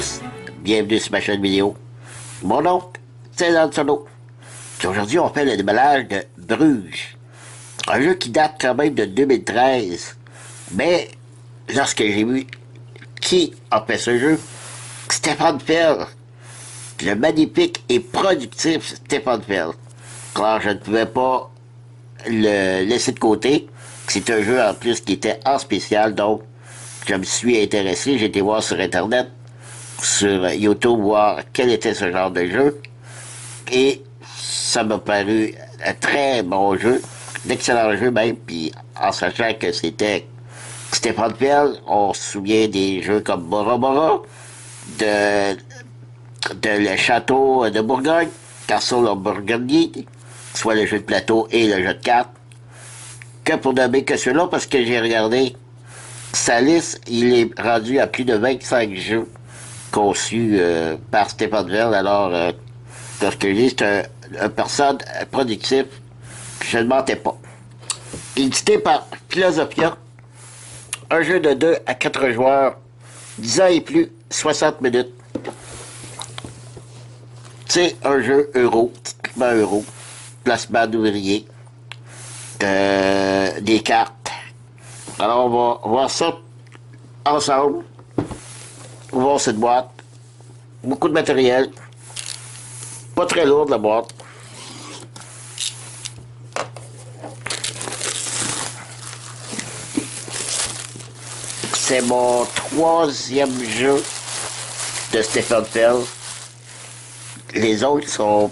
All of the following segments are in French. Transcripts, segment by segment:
tous, bienvenue sur ma chaîne vidéo. Mon nom, c'est Dan Solo. Puis aujourd'hui, on fait le déballage de Bruges. Un jeu qui date quand même de 2013. Mais, lorsque j'ai vu qui a fait ce jeu, Stéphane Feld. Le magnifique et productif Stéphane Feld. Alors, je ne pouvais pas le laisser de côté. C'est un jeu en plus qui était en spécial, donc je me suis intéressé, j'ai été voir sur Internet, sur YouTube, voir quel était ce genre de jeu. Et ça m'a paru un très bon jeu, d'excellent jeu même, puis en sachant que c'était Stéphane Feld, on se souvient des jeux comme Bora Bora, de le château de Bourgogne, Castle of Burgundy, soit le jeu de plateau et le jeu de cartes. Que pour nommer que ceux-là, parce que j'ai regardé sa liste, il est rendu à plus de 25 jeux conçus par Stéphane Feld. Alors, lorsque je dis c'est un personne productif, je ne mentais pas. Édité par Philosophia, un jeu de 2 à 4 joueurs, 10 ans et plus, 60 minutes. C'est un jeu euro, typiquement euro, placement d'ouvriers, des cartes. Alors, on va voir ça ensemble. Ouvrons cette boîte. Beaucoup de matériel. Pas très lourde, la boîte. C'est mon 3e jeu de Stéphane Feld. Les autres sont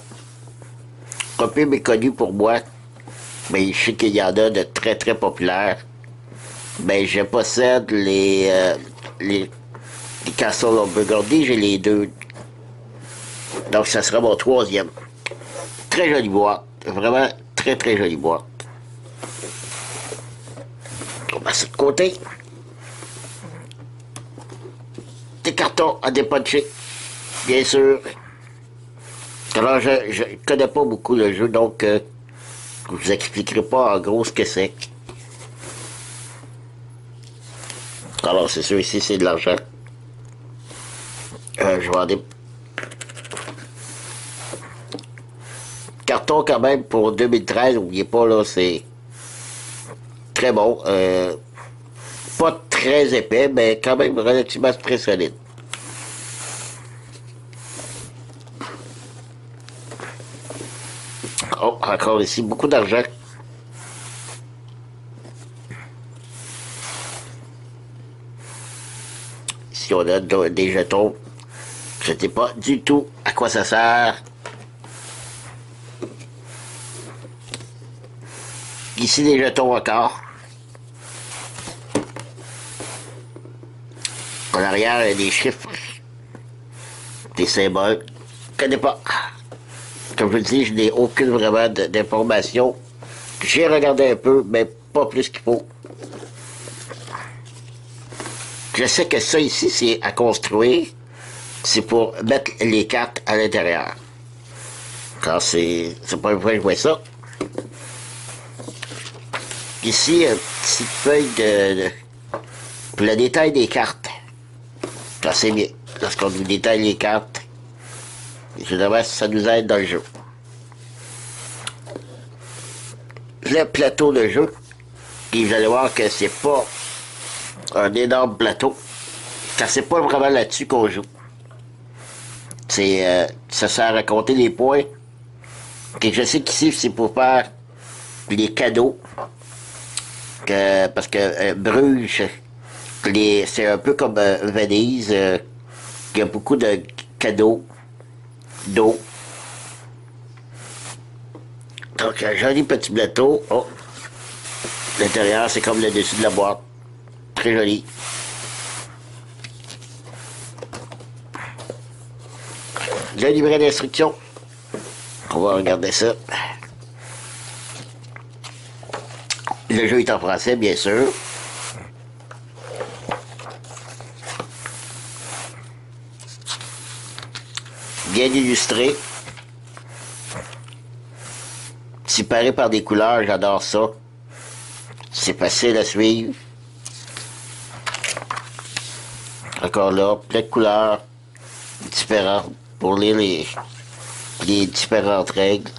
un peu méconnus pour moi. Mais je sais qu'il y en a de très très populaires. Mais je possède les Castle of Burgundy, j'ai les deux. Donc ça sera mon 3e. Très jolie boîte. Vraiment très très jolie boîte. On va sur le côté. Des cartons à dépuncher. Bien sûr. Alors je ne connais pas beaucoup le jeu, donc je vous expliquerai pas en gros ce que c'est. Alors c'est sûr, ici c'est de l'argent. Je vais en carton quand même pour 2013, n'oubliez pas là, c'est très bon. Pas très épais, mais quand même relativement très solide. Oh, encore ici, beaucoup d'argent. Ici, on a des jetons. Je ne sais pas du tout à quoi ça sert. Ici, des jetons encore. En arrière, il y a des chiffres. Des symboles. Je ne connais pas. Comme je vous le dis, je n'ai aucune vraiment d'informations. J'ai regardé un peu, mais pas plus qu'il faut. Je sais que ça ici, c'est à construire. C'est pour mettre les cartes à l'intérieur. Quand c'est pas une fois que je vois ça. Ici, une petite feuille pour le détail des cartes. Ça, c'est bien. Lorsqu'on nous détaille les cartes, évidemment, ça nous aide dans le jeu. Le plateau de jeu, et vous allez voir que c'est pas un énorme plateau, car c'est pas vraiment là-dessus qu'on joue. Ça sert à compter les points. Et je sais qu'ici, c'est pour faire les cadeaux. Parce que Bruges, c'est un peu comme Venise, il y a beaucoup de cadeaux d'eau. Donc, un joli petit plateau. Oh! L'intérieur, c'est comme le dessus de la boîte. Très joli. Le livret d'instruction. On va regarder ça. Le jeu est en français, bien sûr. Bien illustré. Séparé par des couleurs, j'adore ça. C'est facile à suivre. Encore là, plein de couleurs. différents pour lire les différentes règles.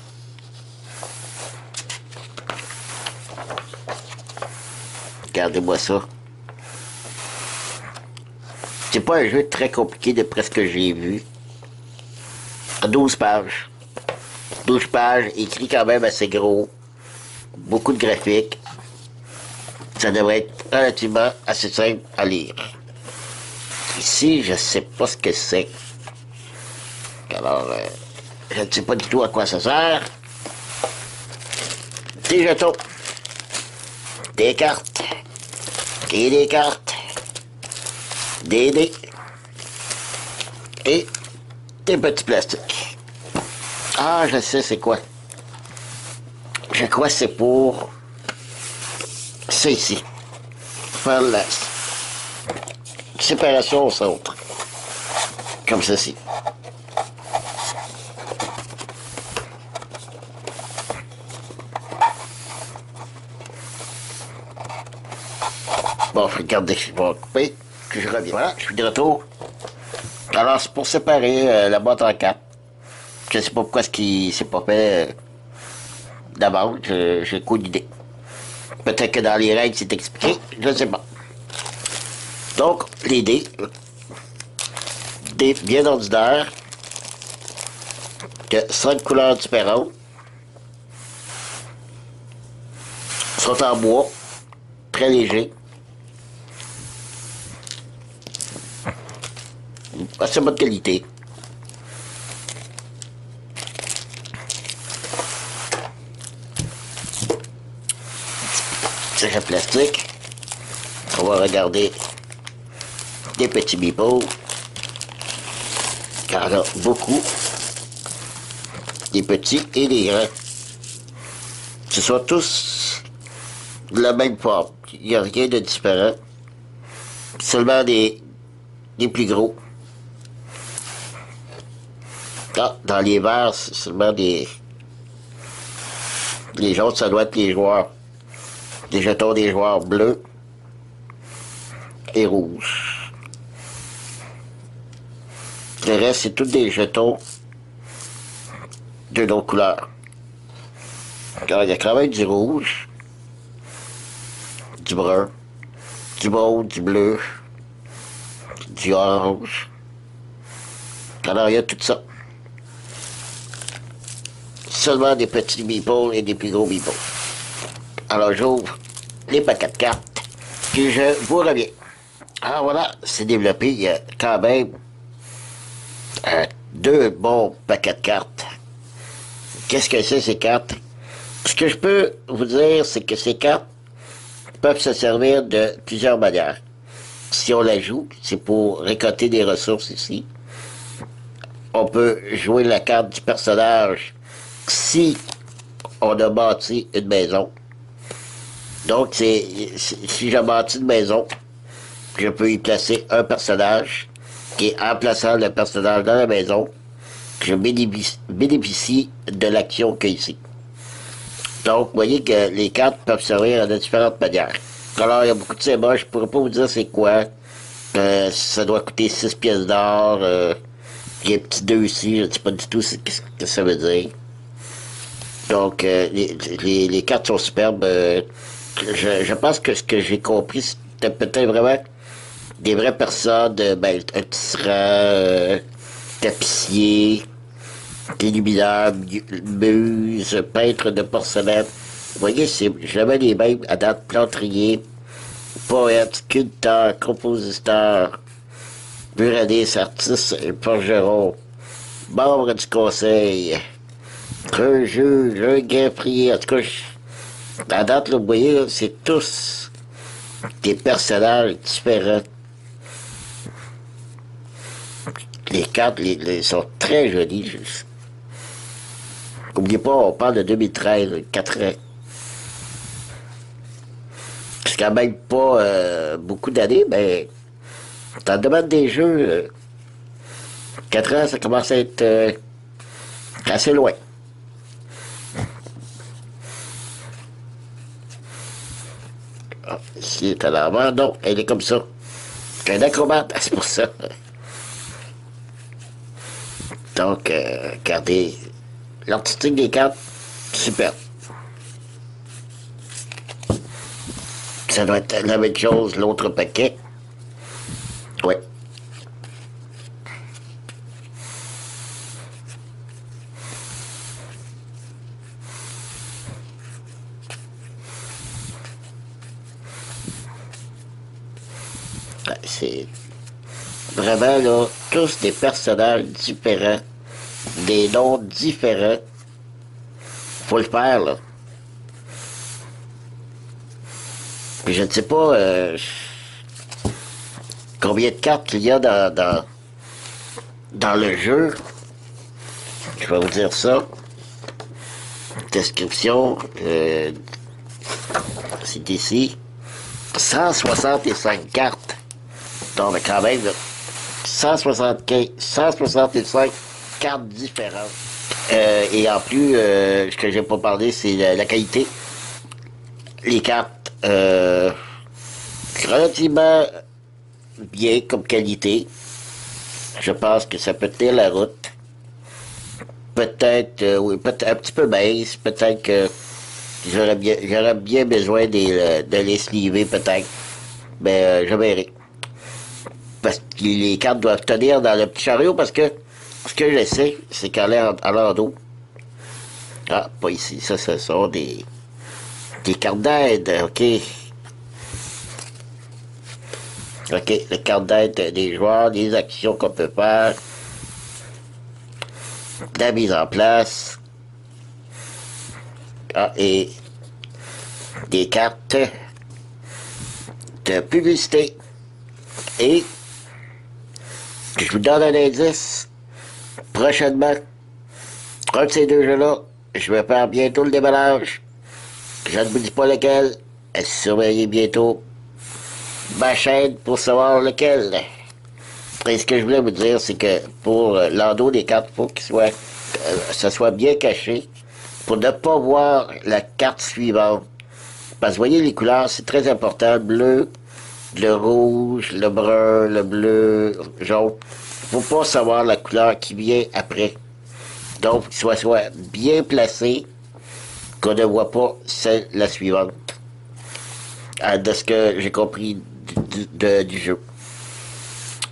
Regardez-moi ça. C'est pas un jeu très compliqué d'après ce que j'ai vu. 12 pages. 12 pages, écrit quand même assez gros. Beaucoup de graphiques. Ça devrait être relativement assez simple à lire. Ici, je sais pas ce que c'est. Alors, je ne sais pas du tout à quoi ça sert. Des jetons. Des cartes. Et des cartes. Des dés. Et des petits plastiques. Ah, je sais c'est quoi. Je crois que c'est pour ça ici. Faire la séparation au centre. Comme ceci. Bon, regardez, je vais couper, que je reviens. Voilà, je suis de retour. Alors, c'est pour séparer la boîte en quatre. Je sais pas pourquoi c'est pas fait d'avance, j'ai aucune idée. Peut-être que dans les règles, c'est expliqué, je ne sais pas. Donc, les dés bien ordinaires, de 5 couleurs différentes, sont en bois, très légers. Assez bonne qualité. C'est un plastique. On va regarder des petits meeples. Il y en a beaucoup. Des petits et des grands. Ce sont tous de la même forme. Il n'y a rien de différent. Seulement des plus gros. Ah, dans les verts, c'est seulement des... Les autres, ça doit être les joueurs. Des jetons des joueurs bleus et rouges. Le reste, c'est tous des jetons de nos couleurs. Alors, il y a quand même du rouge, du brun, du mauve, du bleu, du orange. Alors, il y a tout ça. Seulement des petits meeples et des plus gros meeples. Alors, j'ouvre les paquets de cartes, puis je vous reviens. Alors voilà, c'est développé, il y a quand même 2 bons paquets de cartes. Qu'est-ce que c'est ces cartes? Ce que je peux vous dire, c'est que ces cartes peuvent se servir de plusieurs manières. Si on la joue, c'est pour récolter des ressources ici. On peut jouer la carte du personnage si on a bâti une maison. Donc, si j'ai bâti une maison, je peux y placer un personnage, et en plaçant le personnage dans la maison, je bénéficie de l'action qu'il y a ici. Donc, vous voyez que les cartes peuvent servir de différentes manières. Alors, il y a beaucoup de symboles, je ne pourrais pas vous dire c'est quoi. Ça doit coûter 6 pièces d'or. Il y a un petit 2 ici, je ne sais pas du tout ce que ça veut dire. Donc, les cartes sont superbes. Je pense que ce que j'ai compris, c'était peut-être vraiment des vraies personnes, ben, un tisserand, tapissier, illuminateur, muse, peintre de porcelaine. Vous voyez, c'est jamais les mêmes à date. Plâtrier, poète, sculpteur, compositeur, buraniste, artiste et forgeron, membre du conseil, un juge, un greffier. En tout cas, à date, là, vous voyez, là, c'est tous des personnages différents. Les cartes sont très jolies. N'oubliez pas, on parle de 2013, 4 ans. C'est quand même pas beaucoup d'années, mais dans le domaine des jeux, 4 ans, ça commence à être assez loin. Ah, ici, elle est à l'envers. Non, elle est comme ça. C'est un acrobate, c'est pour ça. Donc, regardez, l'artistique des cartes, super. Ça doit être la même chose, l'autre paquet. Ouais. C'est vraiment, là, tous des personnages différents, des noms différents. Faut le faire, là. Puis je ne sais pas combien de cartes il y a dans le jeu. Je vais vous dire ça. Description. C'est ici. 165 cartes. Non, mais quand même, là, 165 cartes différentes. Et en plus, ce que j'ai pas parlé, c'est la qualité. Les cartes, relativement bien comme qualité. Je pense que ça peut tenir la route. Peut-être, oui, peut-être un petit peu baisse. Peut-être que j'aurais bien besoin de les sliver, peut-être. Mais je verrai. Parce que les cartes doivent tenir dans le petit chariot parce que ce que je sais, c'est qu'à l'heure d'eau. Ah, pas ici. Ça, ce sont des cartes d'aide. OK. OK. Les cartes d'aide des joueurs, des actions qu'on peut faire. La mise en place. Ah, et des cartes de publicité. Et je vous donne un indice. Prochainement, un de ces deux jeux-là, je vais faire bientôt le déballage. Je ne vous dis pas lequel. Surveillez bientôt ma chaîne pour savoir lequel. Et ce que je voulais vous dire, c'est que pour l'endos des cartes, il faut que ça soit bien caché pour ne pas voir la carte suivante. Parce que vous voyez, les couleurs, c'est très important. Bleu, le rouge, le brun, le bleu, jaune. Faut pas savoir la couleur qui vient après. Donc, soit bien placé, qu'on ne voit pas la suivante. De ce que j'ai compris du jeu.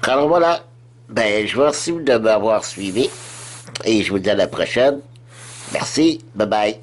Alors voilà. Ben, je vous remercie de m'avoir suivi. Et je vous dis à la prochaine. Merci. Bye bye.